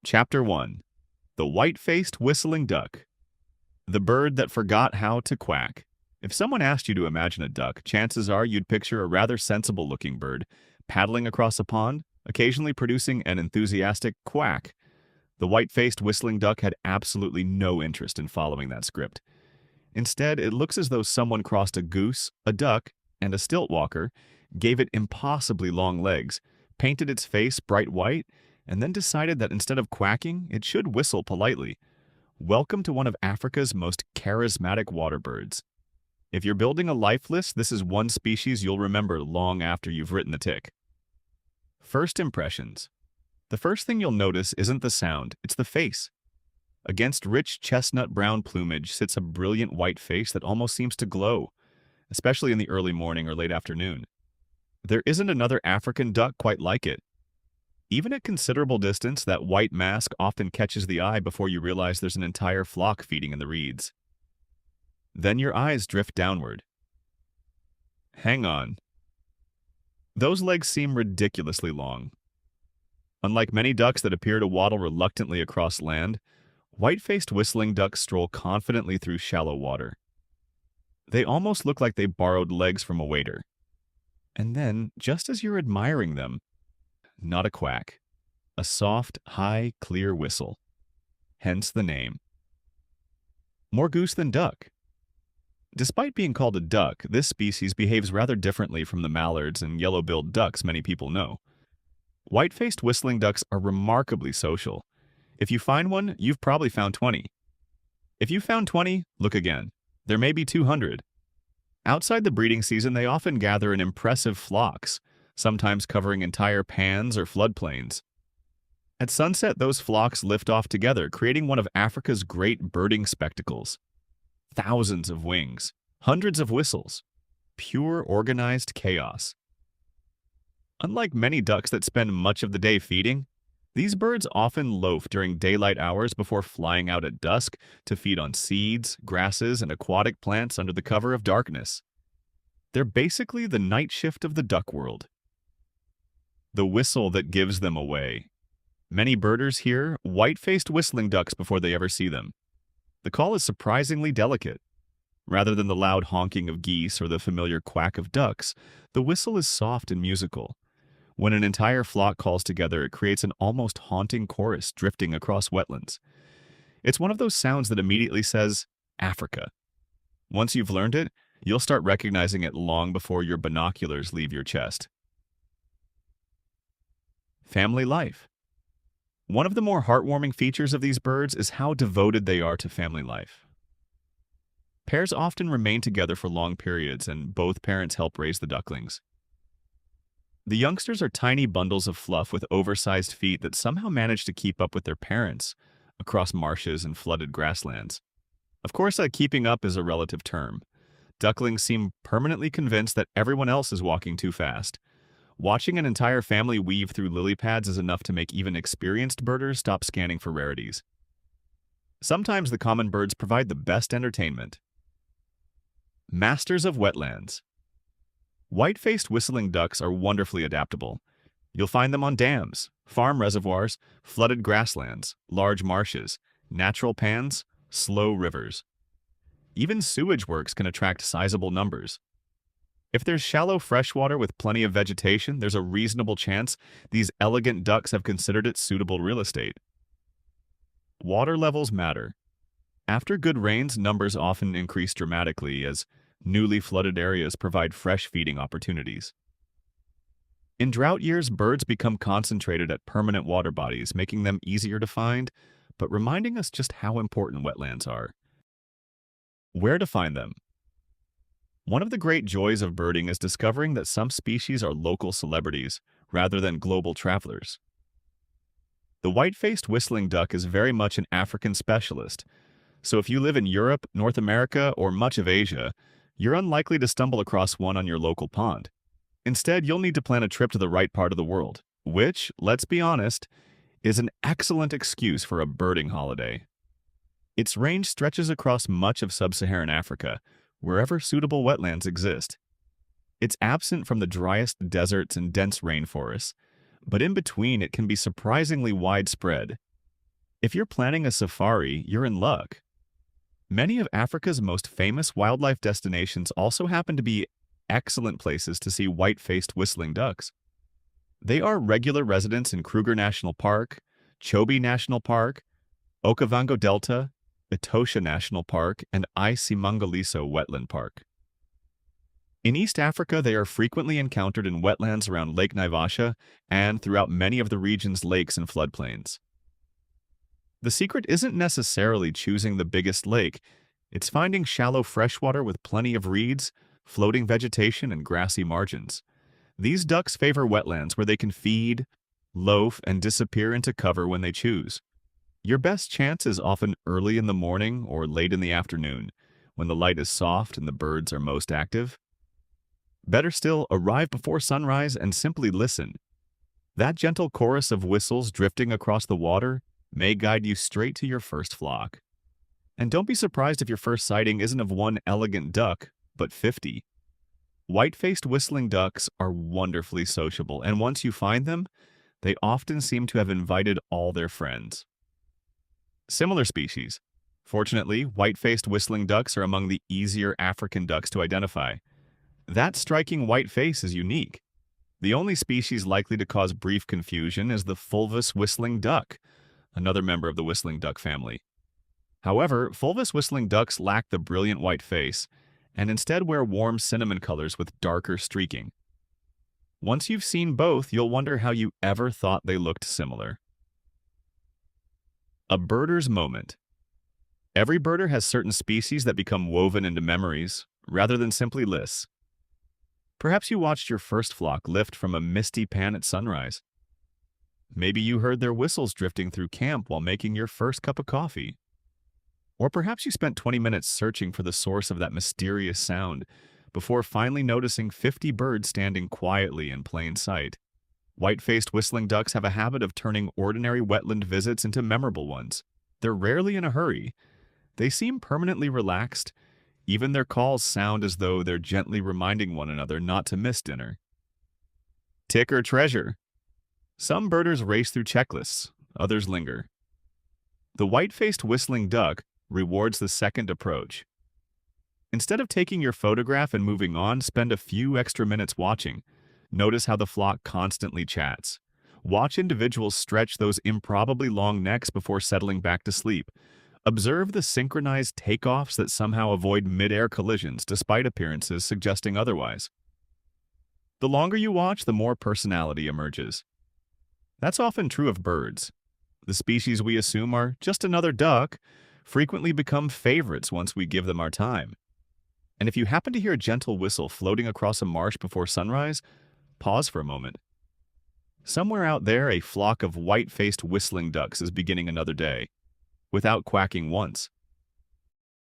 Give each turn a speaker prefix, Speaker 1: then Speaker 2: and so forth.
Speaker 1: Chapter 1. The White-Faced Whistling Duck. The bird that forgot how to quack. If someone asked you to imagine a duck, chances are you'd picture a rather sensible-looking bird, paddling across a pond, occasionally producing an enthusiastic quack. The white-faced whistling duck had absolutely no interest in following that script. Instead, it looks as though someone crossed a goose, a duck, and a stilt walker, gave it impossibly long legs, painted its face bright white, and then decided that instead of quacking, it should whistle politely. Welcome to one of Africa's most charismatic water birds. If you're building a life list, this is one species you'll remember long after you've written the tick. First impressions. The first thing you'll notice isn't the sound, it's the face. Against rich chestnut-brown plumage sits a brilliant white face that almost seems to glow, especially in the early morning or late afternoon. There isn't another African duck quite like it. Even at considerable distance, that white mask often catches the eye before you realize there's an entire flock feeding in the reeds. Then your eyes drift downward. Hang on. Those legs seem ridiculously long. Unlike many ducks that appear to waddle reluctantly across land, white-faced whistling ducks stroll confidently through shallow water. They almost look like they borrowed legs from a waiter. And then, just as you're admiring them, not a quack. A soft, high, clear whistle. Hence the name. More goose than duck. Despite being called a duck, this species behaves rather differently from the mallards and yellow-billed ducks many people know. White-faced whistling ducks are remarkably social. If you find one, you've probably found 20. If you found 20, look again. There may be 200. Outside the breeding season, they often gather in impressive flocks, sometimes covering entire pans or floodplains. At sunset, those flocks lift off together, creating one of Africa's great birding spectacles. Thousands of wings, hundreds of whistles, pure organized chaos. Unlike many ducks that spend much of the day feeding, these birds often loaf during daylight hours before flying out at dusk to feed on seeds, grasses, and aquatic plants under the cover of darkness. They're basically the night shift of the duck world. The whistle that gives them away. Many birders hear white-faced whistling ducks before they ever see them. The call is surprisingly delicate. Rather than the loud honking of geese or the familiar quack of ducks, the whistle is soft and musical. When an entire flock calls together, it creates an almost haunting chorus drifting across wetlands. It's one of those sounds that immediately says, Africa. Once you've learned it, you'll start recognizing it long before your binoculars leave your chest. Family life. One of the more heartwarming features of these birds is how devoted they are to family life. Pairs often remain together for long periods, and both parents help raise the ducklings. The youngsters are tiny bundles of fluff with oversized feet that somehow manage to keep up with their parents across marshes and flooded grasslands. Of course, keeping up is a relative term. Ducklings seem permanently convinced that everyone else is walking too fast. Watching an entire family weave through lily pads is enough to make even experienced birders stop scanning for rarities. Sometimes the common birds provide the best entertainment. Masters of wetlands. White-faced whistling ducks are wonderfully adaptable. You'll find them on dams, farm reservoirs, flooded grasslands, large marshes, natural pans, slow rivers. Even sewage works can attract sizable numbers. If there's shallow freshwater with plenty of vegetation, there's a reasonable chance these elegant ducks have considered it suitable real estate. Water levels matter. After good rains, numbers often increase dramatically as newly flooded areas provide fresh feeding opportunities. In drought years, birds become concentrated at permanent water bodies, making them easier to find, but reminding us just how important wetlands are. Where to find them? One of the great joys of birding is discovering that some species are local celebrities rather than global travelers. The white-faced whistling duck is very much an African specialist, so if you live in Europe, North America, or much of Asia, you're unlikely to stumble across one on your local pond. Instead, you'll need to plan a trip to the right part of the world, which, let's be honest, is an excellent excuse for a birding holiday. Its range stretches across much of sub-Saharan Africa, wherever suitable wetlands exist. It's absent from the driest deserts and dense rainforests, but in between it can be surprisingly widespread. If you're planning a safari, you're in luck. Many of Africa's most famous wildlife destinations also happen to be excellent places to see white-faced whistling ducks. They are regular residents in Kruger National Park, Chobe National Park, Okavango Delta, Etosha National Park, and Isimangaliso Wetland Park. In East Africa, they are frequently encountered in wetlands around Lake Naivasha and throughout many of the region's lakes and floodplains. The secret isn't necessarily choosing the biggest lake, it's finding shallow freshwater with plenty of reeds, floating vegetation, and grassy margins. These ducks favor wetlands where they can feed, loaf, and disappear into cover when they choose. Your best chance is often early in the morning or late in the afternoon, when the light is soft and the birds are most active. Better still, arrive before sunrise and simply listen. That gentle chorus of whistles drifting across the water may guide you straight to your first flock. And don't be surprised if your first sighting isn't of one elegant duck, but 50. White-faced whistling ducks are wonderfully sociable, and once you find them, they often seem to have invited all their friends. Similar species. Fortunately, white-faced whistling ducks are among the easier African ducks to identify. That striking white face is unique. The only species likely to cause brief confusion is the fulvous whistling duck, another member of the whistling duck family. However, fulvous whistling ducks lack the brilliant white face, and instead wear warm cinnamon colors with darker streaking. Once you've seen both, you'll wonder how you ever thought they looked similar. A birder's moment. Every birder has certain species that become woven into memories, rather than simply lists. Perhaps you watched your first flock lift from a misty pan at sunrise. Maybe you heard their whistles drifting through camp while making your first cup of coffee. Or perhaps you spent 20 minutes searching for the source of that mysterious sound before finally noticing 50 birds standing quietly in plain sight. White-faced whistling ducks have a habit of turning ordinary wetland visits into memorable ones. They're rarely in a hurry. They seem permanently relaxed. Even their calls sound as though they're gently reminding one another not to miss dinner. Tick or treasure. Some birders race through checklists, others linger. The white-faced whistling duck rewards the second approach. Instead of taking your photograph and moving on, spend a few extra minutes watching. Notice how the flock constantly chats. Watch individuals stretch those improbably long necks before settling back to sleep. Observe the synchronized takeoffs that somehow avoid mid-air collisions despite appearances suggesting otherwise. The longer you watch, the more personality emerges. That's often true of birds. The species we assume are just another duck frequently become favorites once we give them our time. And if you happen to hear a gentle whistle floating across a marsh before sunrise, pause for a moment. Somewhere out there, a flock of white-faced whistling ducks is beginning another day, without quacking once.